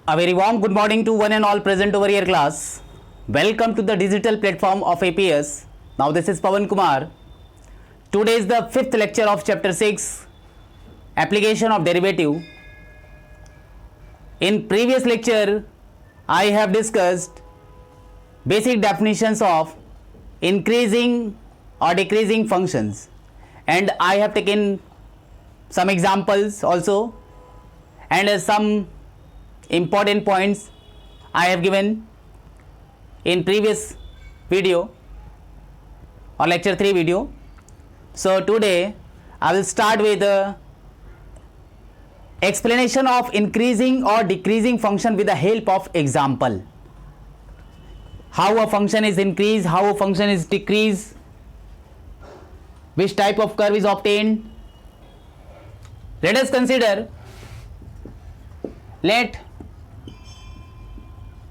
A very warm good morning to one and all present over here class. Welcome to the digital platform of APS. Now this is Pawan Kumar. Today is the fifth lecture of chapter 6, application of derivative. In previous lecture, I have discussed basic definitions of increasing or decreasing functions, and I have taken some examples also, and some important points I have given in previous video or lecture 3 video. So today I will start with the explanation of increasing or decreasing function with the help of example. How a function is increased, how a function is decreased, which type of curve is obtained. Let us consider, let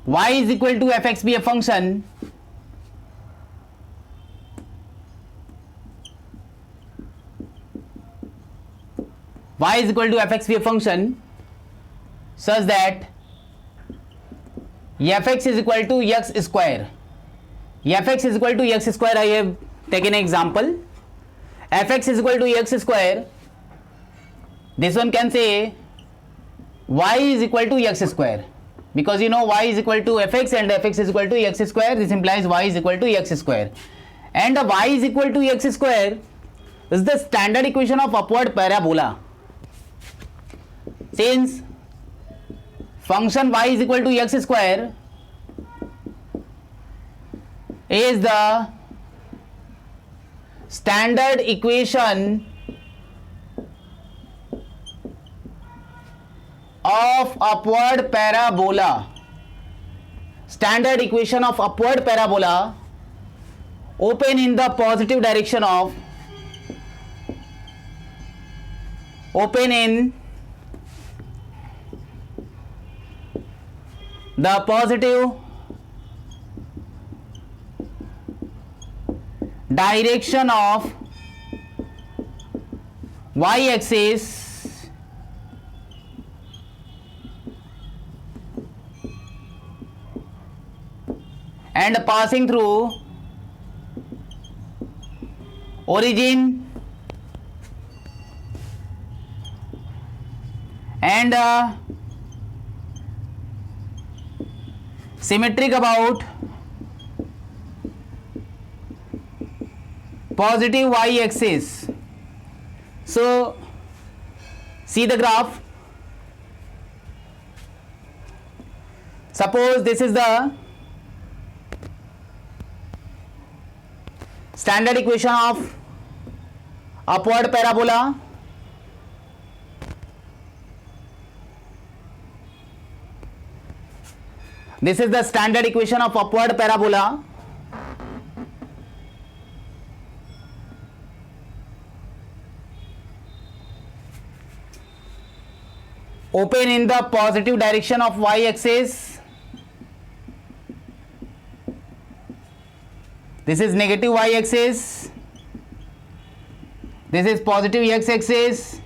y is equal to fx be a function y is equal to fx be a function such that fx is equal to x square. Fx is equal to x square. I have taken an example. Fx is equal to x square. This one can say y is equal to x square, because you know y is equal to fx and fx is equal to x square. This implies y is equal to x square, and y is equal to x square is the standard equation of upward parabola. Since function y is equal to x square is the standard equation of upward parabola, standard equation of upward parabola open in the positive direction of the positive direction of y-axis and passing through origin and symmetric about positive y-axis. So see the graph. Suppose this is the standard equation of upward parabola. This is the standard equation of upward parabola. Open in the positive direction of y-axis. This is negative y-axis. This is positive x-axis.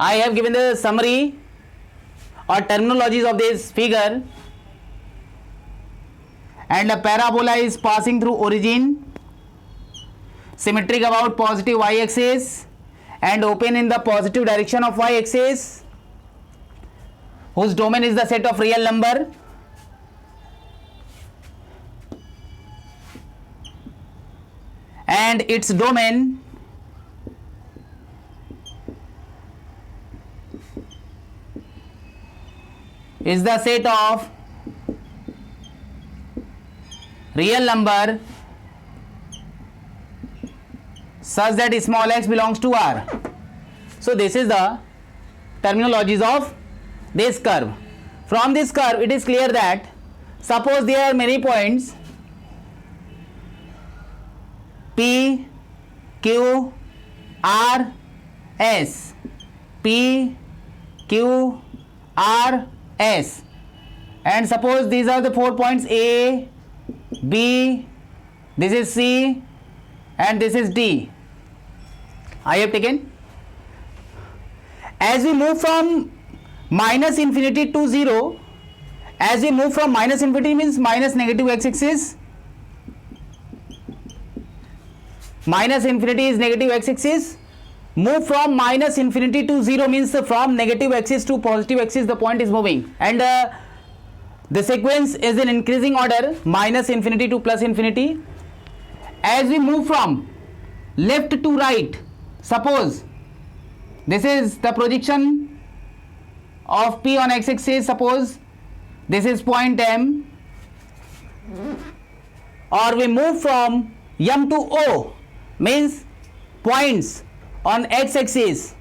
I have given the summary or terminologies of this figure. And the parabola is passing through origin, symmetric about positive y-axis and open in the positive direction of y-axis, whose domain is the set of real number. And its domain is the set of real number such that small x belongs to R. So this is the terminologies of this curve. From this curve it is clear that suppose there are many points P, Q, R, S, P, Q, R, S, and suppose these are the 4 points A, B, this is C and this is D. I have taken. As we move from minus infinity to 0. As we move from minus infinity means minus negative x-axis, minus infinity is negative x-axis. Move from minus infinity to 0 means from negative axis to positive axis the point is moving, and the sequence is in increasing order, minus infinity to plus infinity. As we move from left to right, suppose this is the projection of P on x-axis, suppose this is point M, or we move from M to O means points on x-axis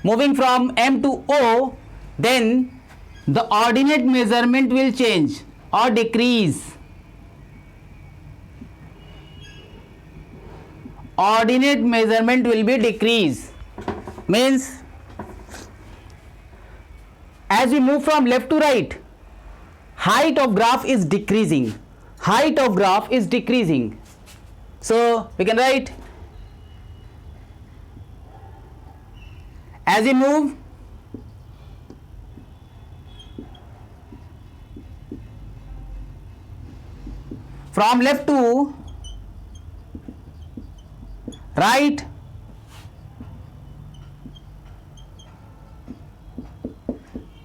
moving from M to O, then the ordinate measurement will change or decrease. Ordinate measurement will be decrease, means as we move from left to right, height of graph is decreasing. Height of graph is decreasing. So we can write, as we move from left to right,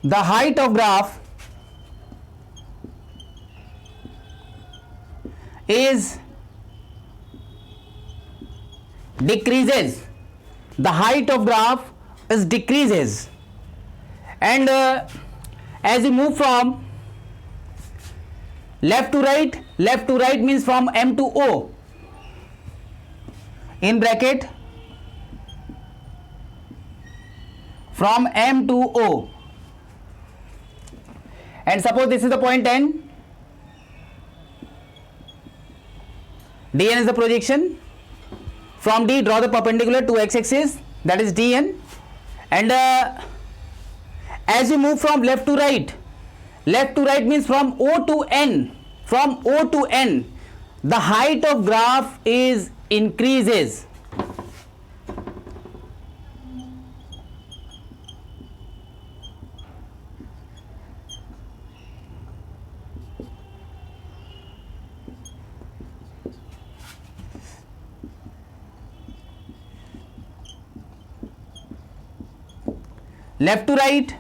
the height of graph is decreases. The height of graph is decreases, and as we move from left to right means from M to O, in bracket from M to O, and suppose this is the point N, Dn is the projection. From D draw the perpendicular to x-axis, that is Dn, and as we move from left to right means from O to N, from O to N the height of graph is increases. Left to right,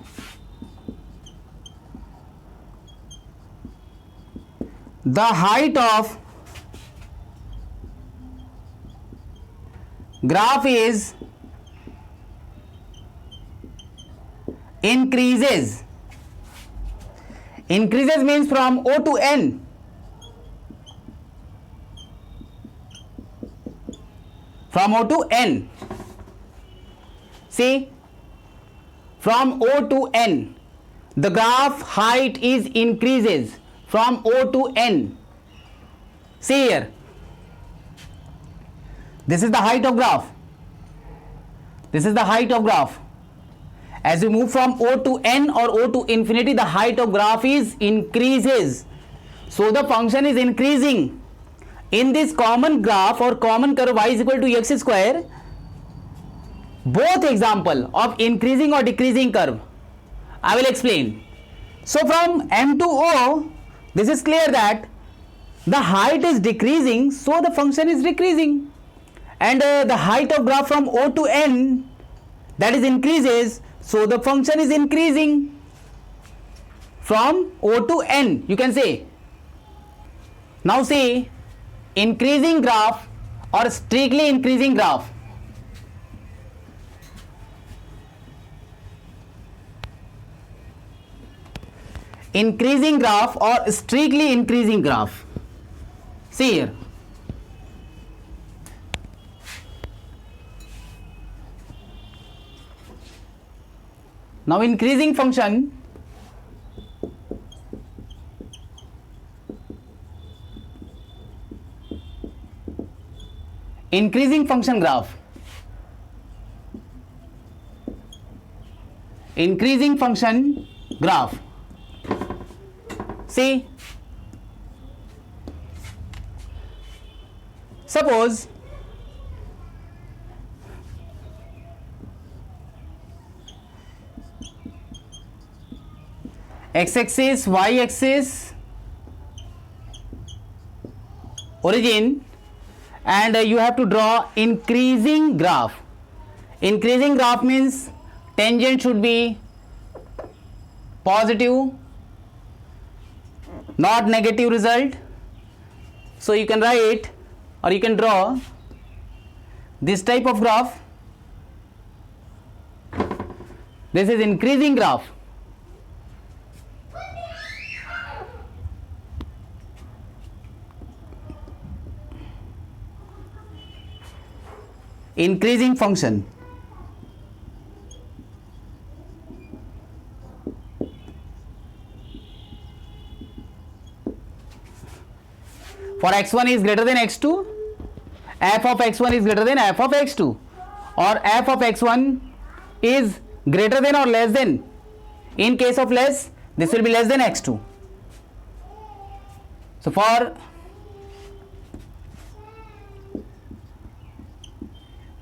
the height of graph is increases. Increases means from O to N. From O to N. See, from O to N, the graph height is increases from O to N. See here, this is the height of graph. This is the height of graph. As we move from O to N or O to infinity, the height of graph is increases. So the function is increasing. In this common graph or common curve y is equal to x square, both example of increasing or decreasing curve I will explain. So from M to O, this is clear that the height is decreasing, so the function is decreasing, and the height of graph from O to N, that is increases, so the function is increasing from O to N, you can say. Now see, increasing graph or strictly increasing graph. Increasing graph or strictly increasing graph. See here. Now increasing function, increasing function graph, increasing function graph. See, suppose x-axis, y-axis, origin, and you have to draw increasing graph. Increasing graph means tangent should be positive, not negative result. So you can write or you can draw this type of graph. This is increasing graph. Increasing function. For x1 is greater than x2, f of x1 is greater than f of x2, or f of x1 is greater than or less than. In case of less, this will be less than x2. So for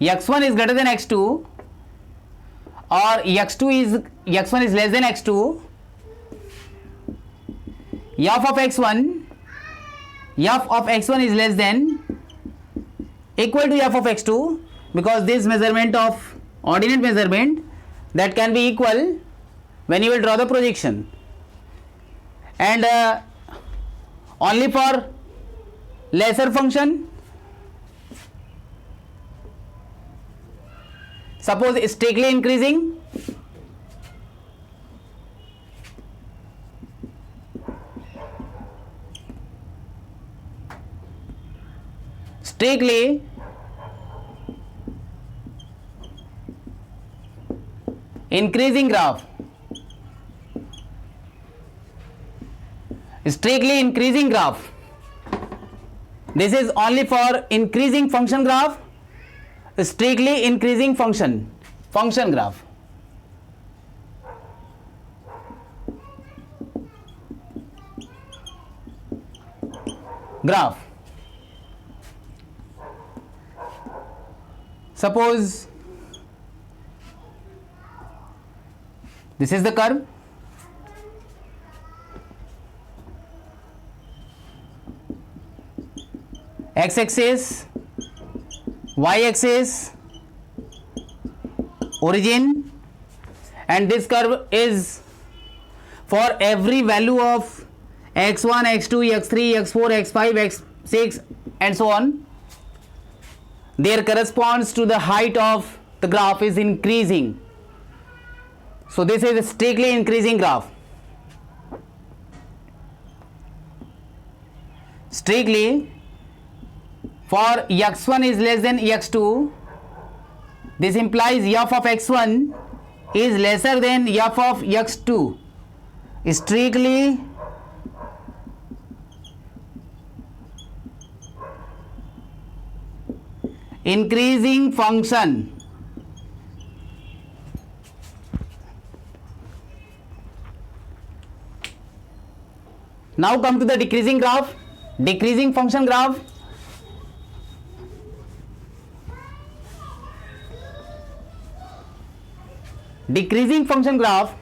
x1 is greater than x2 or x1 is less than x2, f of x1 is less than equal to f of x2, because this measurement of ordinate measurement that can be equal when you will draw the projection. And only for lesser function, suppose strictly increasing, strictly increasing graph, strictly increasing graph. This is only for increasing function graph, strictly increasing function graph. Suppose this is the curve, x-axis, y-axis, origin, and this curve is for every value of x1, x2, x3, x4, x5, x6 and so on. There corresponds to the height of the graph is increasing. So this is a strictly increasing graph. Strictly for x1 is less than x2, this implies f of x1 is lesser than f of x2. Strictly increasing function. Now come to the decreasing graph, decreasing function graph. Decreasing function graph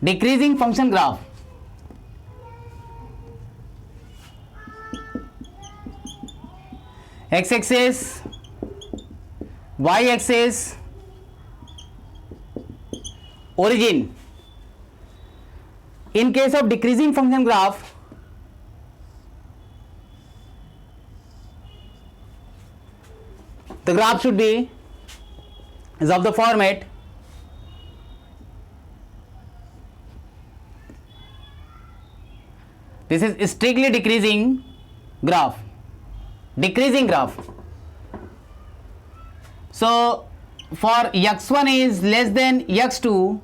decreasing function graph. X-axis, y-axis, origin. In case of decreasing function graph, the graph should be is of the format this is strictly decreasing graph. So for x1 is less than x2,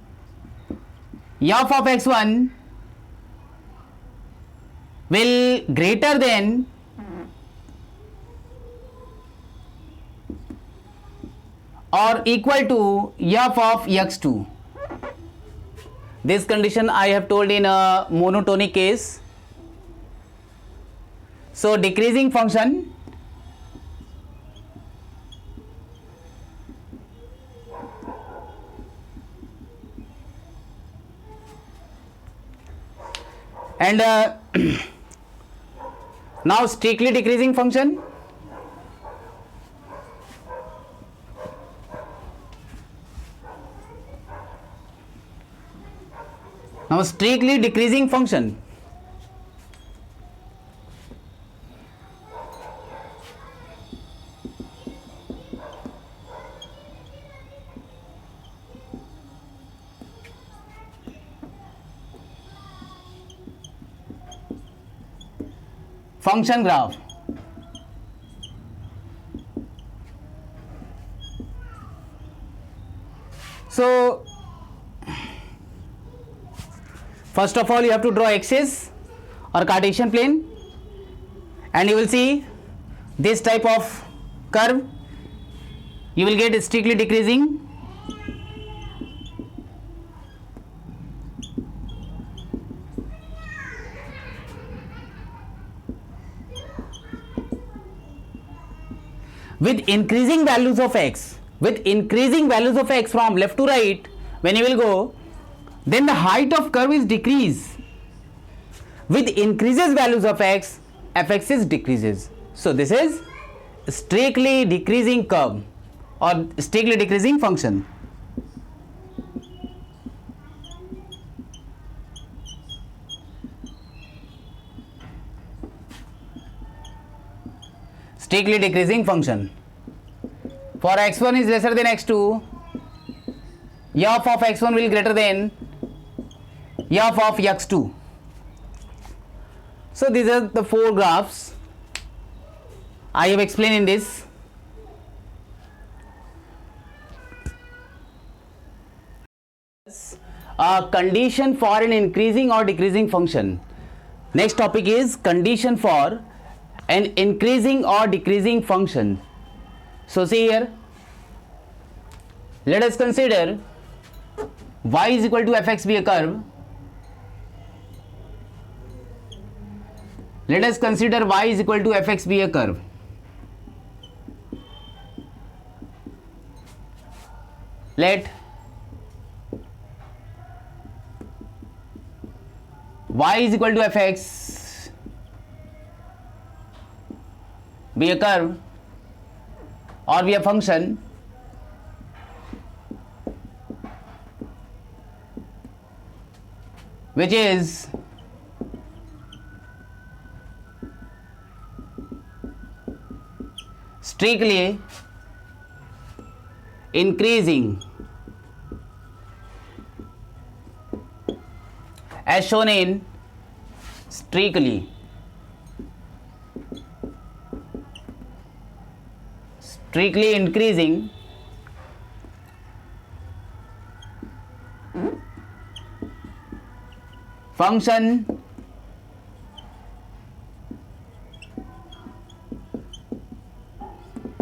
f of x1 will greater than or equal to f of x2. This condition I have told in a monotonic case. So decreasing function and now strictly decreasing function. Now strictly decreasing function. Function graph. So first of all you have to draw axis or Cartesian plane, and you will see this type of curve. You will get strictly decreasing. With increasing values of x, from left to right, when you will go, then the height of curve is decrease. With increases values of x, fx is decreases. So this is strictly decreasing curve or strictly decreasing function. Strictly decreasing function. For x1 is lesser than x2, f of x1 will greater than f of x2. So these are the four graphs I have explained in this. A condition for an increasing or decreasing function. Next topic is condition for an increasing or decreasing function. So see here, let us consider y is equal to fx be a curve. Let us consider y is equal to fx be a curve. Let y is equal to fx be a curve or be a function which is strictly increasing as shown in strictly increasing function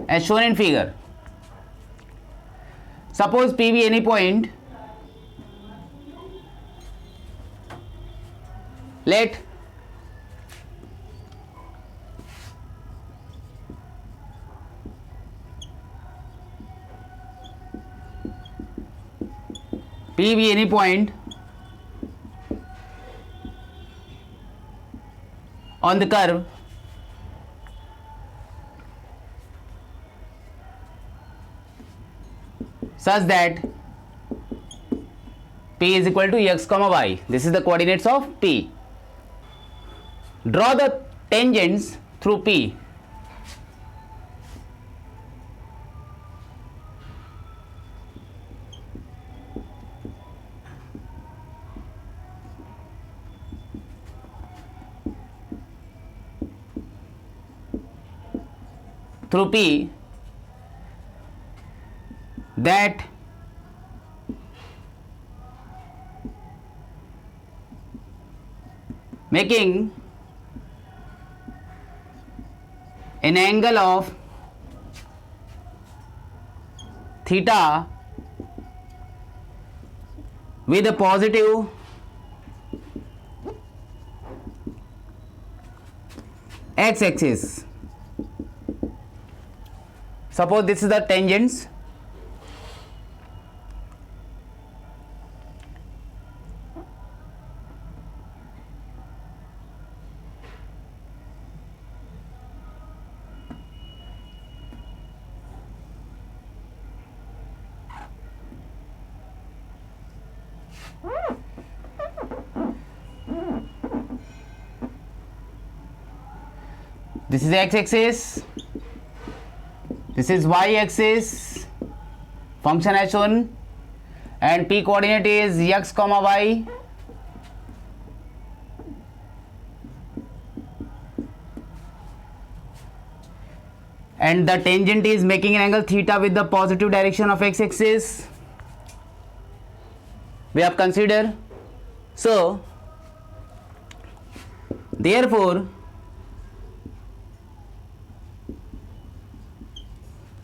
as shown in figure. Suppose P be any point, let P be any point on the curve such that P is equal to x comma y. This is the coordinates of P. Draw the tangents through P. Through P that making an angle of theta with a positive x-axis. Suppose this is the tangents. This is x-axis, this is y-axis, function h1, and p coordinate is x comma y. And the tangent is making an angle theta with the positive direction of x-axis. We have considered. So, therefore,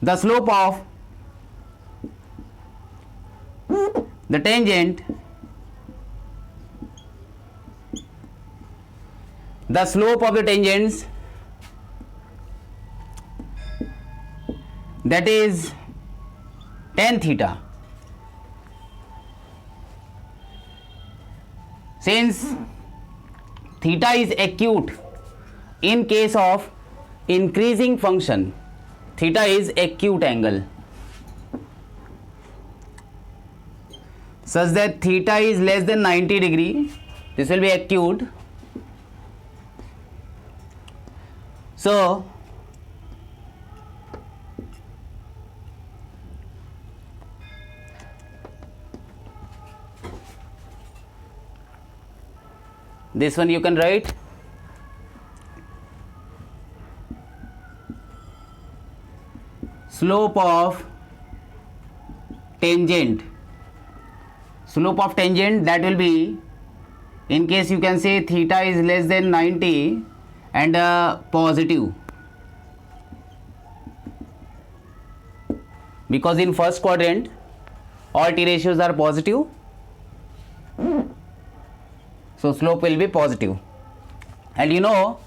the slope of the tangent, the slope of the tangents, that is tan theta. Since theta is acute in case of increasing function, theta is acute angle such that theta is less than 90 degree. This will be acute. So, this one you can write slope of tangent. Slope of tangent, that will be, in case you can say theta is less than 90 and positive, because in first quadrant all t ratios are positive, so slope will be positive. And you know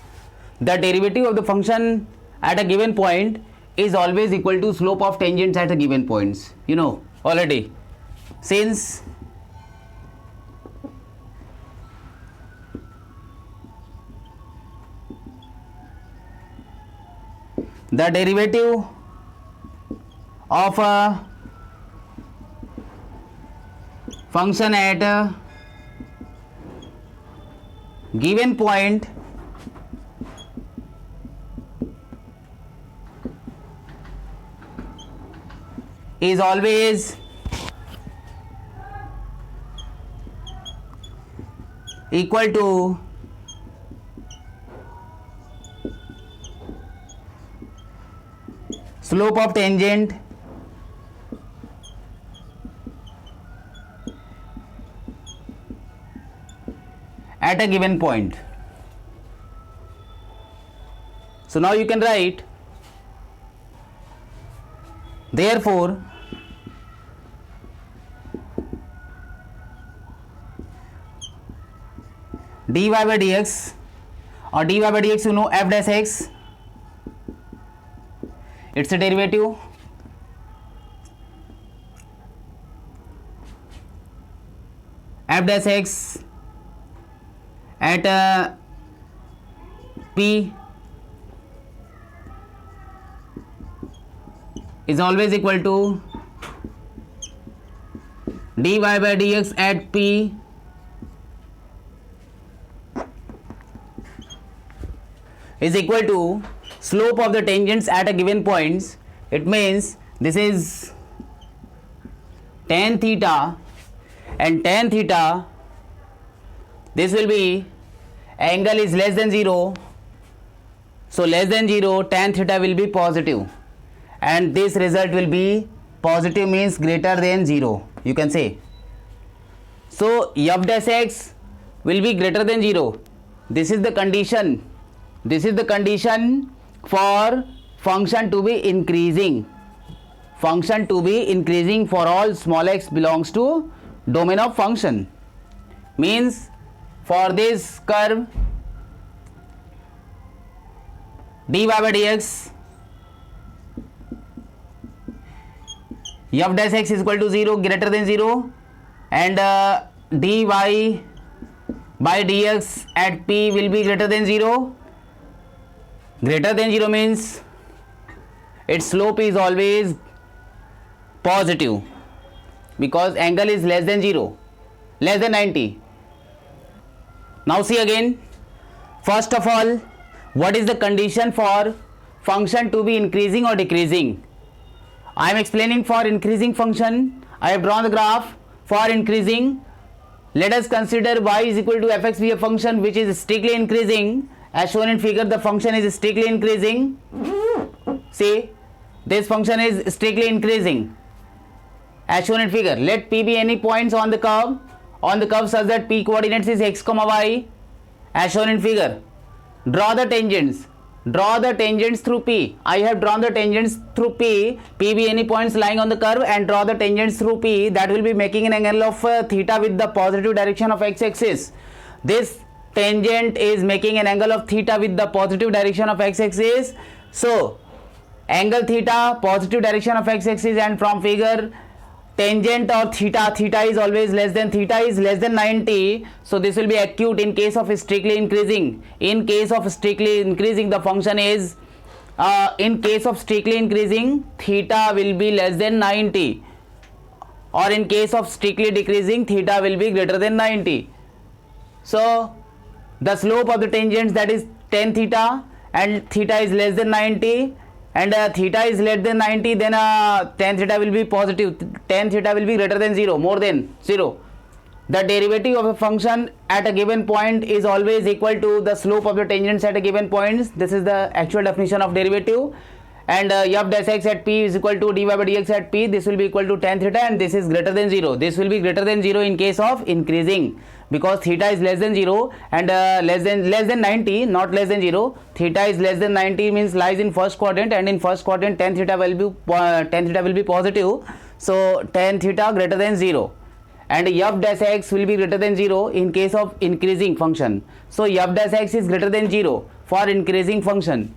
the derivative of the function at a given point is always equal to slope of tangents at a given points, you know already, since the derivative of a function at a given point is always equal to slope of tangent at a given point. So now you can write, therefore dy by dx, or dy by dx you know f dash x, it's a derivative f dash x at p is always equal to dy by dx at p is equal to slope of the tangents at a given points. It means this is tan theta, and tan theta, this will be angle is less than 0, so less than 0 tan theta will be positive, and this result will be positive, means greater than 0 you can say. So f dash x will be greater than 0. This is the condition. This is the condition for function to be increasing. Function to be increasing for all small x belongs to domain of function. Means for this curve dy by dx f dash x is equal to 0 greater than 0 and dy by dx at p will be greater than 0. Greater than 0 means its slope is always positive because angle is less than 0, less than 90. Now see again, first of all, what is the condition for function to be increasing or decreasing? I am explaining for increasing function. I have drawn the graph for increasing. Let us consider y is equal to fx be a function which is strictly increasing. As shown in figure, the function is strictly increasing. See, this function is strictly increasing as shown in figure. Let p be any points on the curve such that p coordinates is x comma y as shown in figure. Draw the tangents through p. I have drawn the tangents through p. P be any points lying on the curve and draw the tangents through p, that will be making an angle of theta with the positive direction of x-axis. This tangent is making an angle of theta with the positive direction of x-axis. So angle theta, positive direction of x-axis, and from figure tangent or theta is always less than 90. So this will be acute in case of strictly increasing. In case of strictly increasing, the function is in case of strictly increasing, theta will be less than 90, or in case of strictly decreasing, theta will be greater than 90. So the slope of the tangents, that is tan theta, and theta is less than 90, and theta is less than 90, then tan theta will be positive, tan theta will be greater than 0, more than 0. The derivative of a function at a given point is always equal to the slope of the tangents at a given point. This is the actual definition of derivative. And f dash x at p is equal to dy by dx at p. This will be equal to tan theta, and this is greater than 0. This will be greater than 0 in case of increasing, because theta is less than 0 and less than 90, not less than 0. Theta is less than 90 means lies in first quadrant, and in first quadrant tan theta will be positive. So tan theta greater than 0, and f dash x will be greater than 0 in case of increasing function. So f dash x is greater than 0 for increasing function.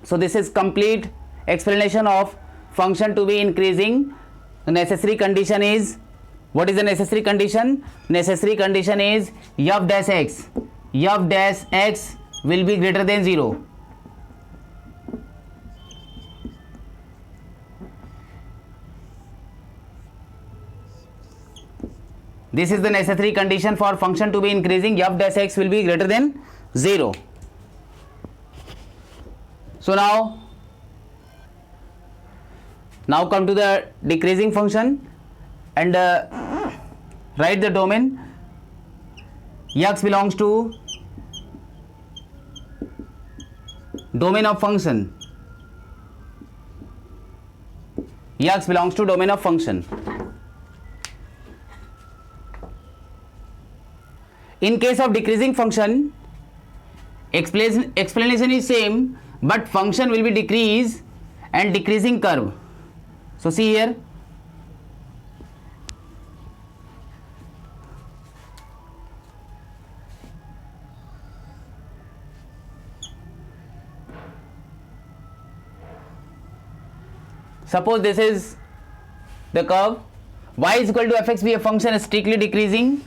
So this is complete explanation of function to be increasing. The necessary condition is, what is the necessary condition? Necessary condition is f dash x will be greater than 0. This is the necessary condition for function to be increasing. F dash x will be greater than 0. So now come to the decreasing function and write the domain. X belongs to domain of function. X belongs to domain of function. In case of decreasing function, explanation is same, but function will be decrease and decreasing curve. So see here, suppose this is the curve, y is equal to fx be a function strictly decreasing.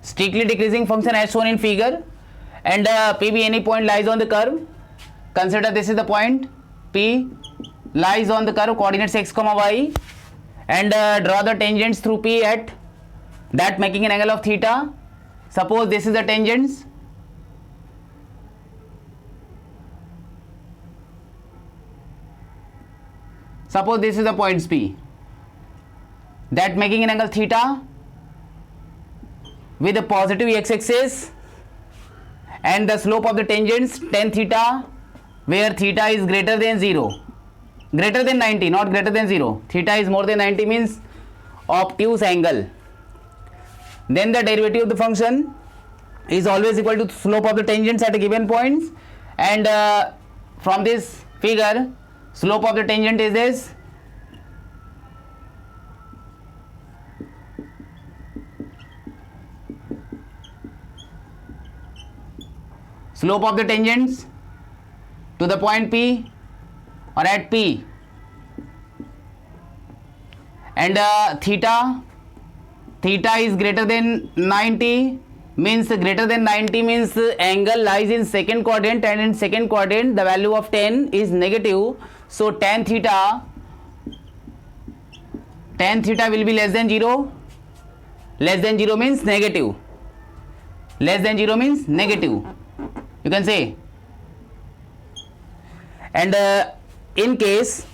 Strictly decreasing function as shown in figure, and p be any point lies on the curve. Consider this is the point, p lies on the curve, coordinates x comma y, and draw the tangents through p at that making an angle of theta. Suppose this is the tangents. Suppose this is the points p, that making an angle theta with a positive x-axis, and the slope of the tangents tan theta, where theta is greater than 0, greater than 90, not greater than 0. Theta is more than 90 means obtuse angle. Then the derivative of the function is always equal to slope of the tangents at a given point, and from this figure Slope of the tangent is this. Slope of the tangents to the point P or at P, and theta is greater than 90, means greater than 90 means angle lies in second quadrant, and in second quadrant the value of 10 is negative. So tan theta will be less than 0. Less than 0 means negative. Less than 0 means negative, you can say. And in case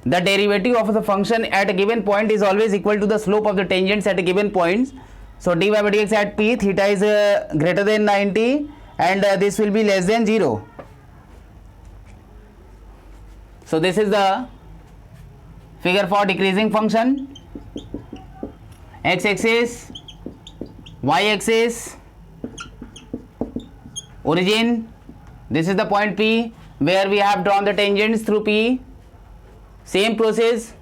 the derivative of the function at a given point is always equal to the slope of the tangents at a given point. So dy by dx at P, theta is greater than 90, and this will be less than 0. So this is the figure for decreasing function. X-axis, y-axis, origin. This is the point P where we have drawn the tangents through P. Same process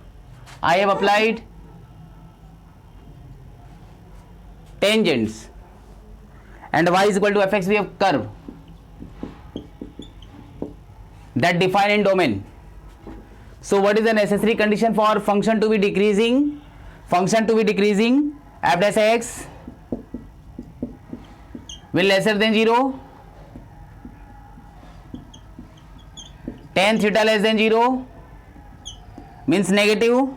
I have applied tangents, and y is equal to fx, we have curve that define in domain. So what is the necessary condition for function to be decreasing? Function to be decreasing, f dash x will lesser than 0, tan theta less than 0 means negative,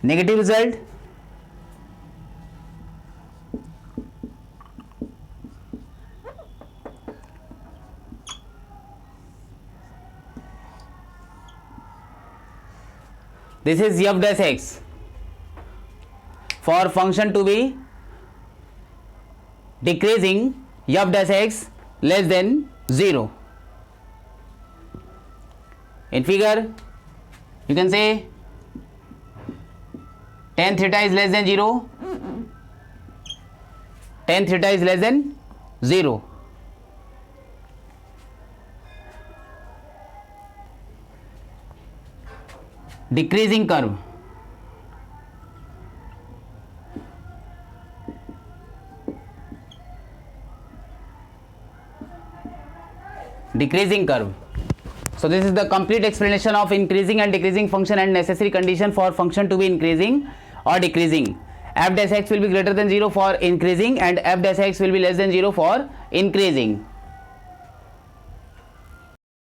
negative result. This is f dash x. For function to be decreasing, f dash x less than 0. In figure, you can say tan theta is less than 0. Tan theta is less than 0. Decreasing curve. Decreasing curve. So this is the complete explanation of increasing and decreasing function and necessary condition for function to be increasing or decreasing. F dash x will be greater than 0 for increasing, and f dash x will be less than 0 for increasing.